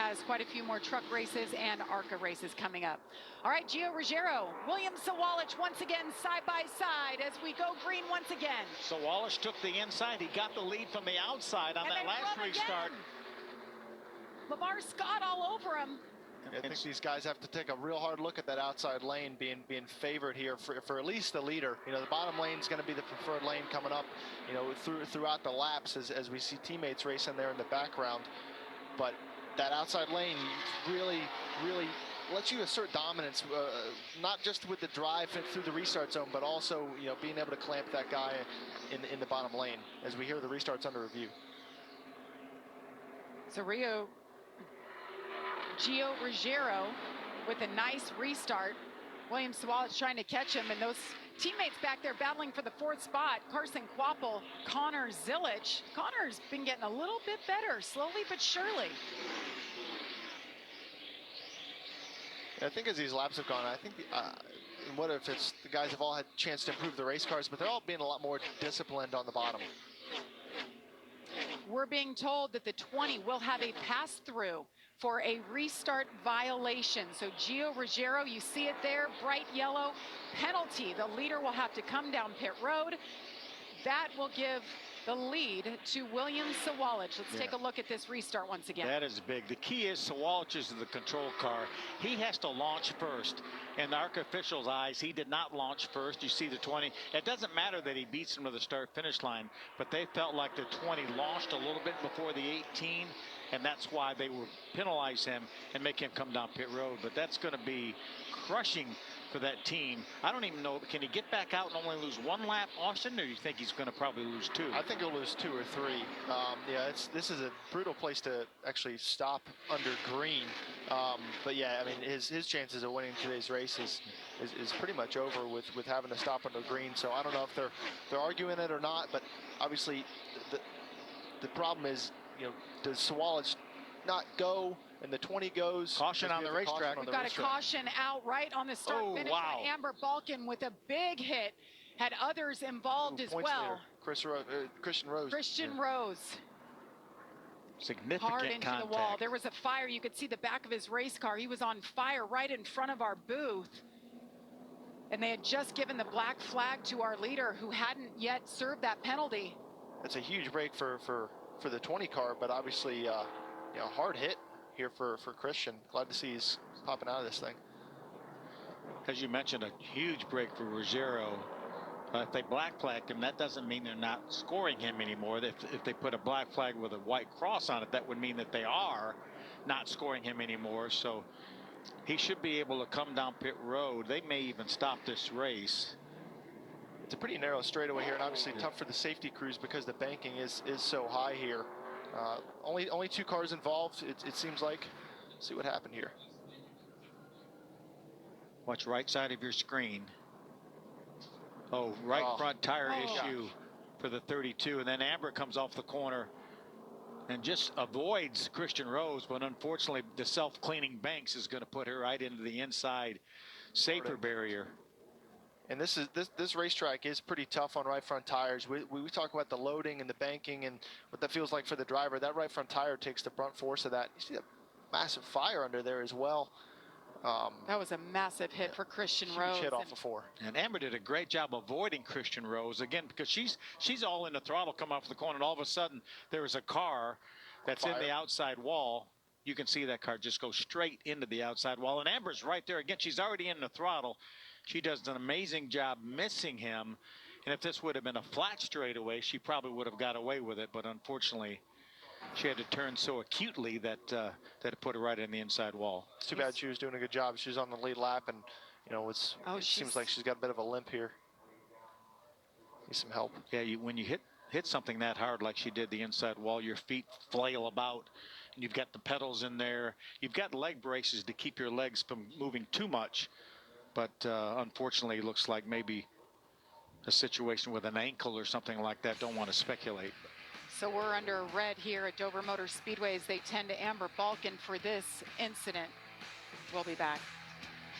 has quite a few more truck races and ARCA races coming up. All right, Gio Ruggiero, William Sawalich once again side by side as we go green once again. Sawalich took the inside. He got the lead from the outside on that last restart. Lamar Scott all over him. I think these guys have to take a real hard look at that outside lane being favored here for at least the leader. You know, the bottom lane is going to be the preferred lane coming up, you know, throughout the laps as we see teammates racing there in the background. But that outside lane really lets you assert dominance, not just with the drive through the restart zone, but also, you know, being able to clamp that guy in the bottom lane as we hear the restarts under review. So Gio Ruggiero with a nice restart. William Sawalich trying to catch him, and those teammates back there battling for the 4th spot. Carson Quapple, Connor Zilich. Connor's been getting a little bit better, slowly but surely. I think as these laps have gone, I think what if it's the guys have all had a chance to improve the race cars, but they're all being a lot more disciplined on the bottom. We're being told that the 20 will have a pass-through for a restart violation. So Gio Ruggiero, you see it there, bright yellow, penalty. The leader will have to come down pit road. That will give the lead to William Sawalich. Let's take a look at this restart once again. That is big. The key is Sawalich is the control car. He has to launch first. In the ARCA officials' eyes, he did not launch first. You see the 20. It doesn't matter that he beats him to the start-finish line, but they felt like the 20 launched a little bit before the 18, and that's why they will penalize him and make him come down pit road. But that's going to be crushing for that team. I don't even know, can he get back out and only lose 1 lap, Austin, or do you think he's going to probably lose 2? I think he'll lose 2 or 3. Yeah, this is a brutal place to actually stop under green. But yeah, I mean, his chances of winning today's race is pretty much over with having to stop under green. So I don't know if they're arguing it or not, but obviously the problem is, you know, does Sawalich not go and the 20 goes? Caution on the racetrack. We've got a caution out right on the start finish line. Amber Balcaen with a big hit. Had others involved as well. Christian Rose. Significant hard into contact. the wall. There was a fire. You could see the back of his race car. He was on fire right in front of our booth. And they had just given the black flag to our leader who hadn't yet served that penalty. That's a huge break for the 20 car, but obviously, you know, hard hit here for Christian. Glad to see he's popping out of this thing. As you mentioned, a huge break for Ruggiero. If they black flagged him, that doesn't mean they're not scoring him anymore. If they put a black flag with a white cross on it, that would mean that they are not scoring him anymore. So he should be able to come down pit road. They may even stop this race. It's a pretty narrow straightaway here, and obviously tough for the safety crews because the banking is so high here. Only 2 cars involved, it seems like. Let's see what happened here. Watch right side of your screen. Oh, front tire issue for the 32, and then Amber comes off the corner and just avoids Christian Rose, but unfortunately the self-cleaning banks is going to put her right into the inside safer barrier. And this racetrack is pretty tough on right front tires. We talk about the loading and the banking and what that feels like for the driver. That right front tire takes the brunt force of that. You see that massive fire under there as well. That was a massive hit for Christian Rose. Huge hit off of 4. And Amber did a great job avoiding Christian Rose again, because she's all in the throttle, come off the corner, and all of a sudden there is a car that's in the outside wall. You can see that car just go straight into the outside wall, and Amber's right there again. She's already in the throttle. She does an amazing job missing him, and if this would have been a flat straightaway, she probably would have got away with it, but unfortunately she had to turn so acutely that it put her right in the inside wall. It's too bad. She was doing a good job. She was on the lead lap, and you know, it seems like she's got a bit of a limp here. Need some help. Yeah, when you hit something that hard like she did the inside wall, your feet flail about, and you've got the pedals in there. You've got leg braces to keep your legs from moving too much, but unfortunately it looks like maybe a situation with an ankle or something like that. Don't want to speculate. So we're under red here at Dover Motor Speedway as they tend to Amber Balcaen for this incident. We'll be back.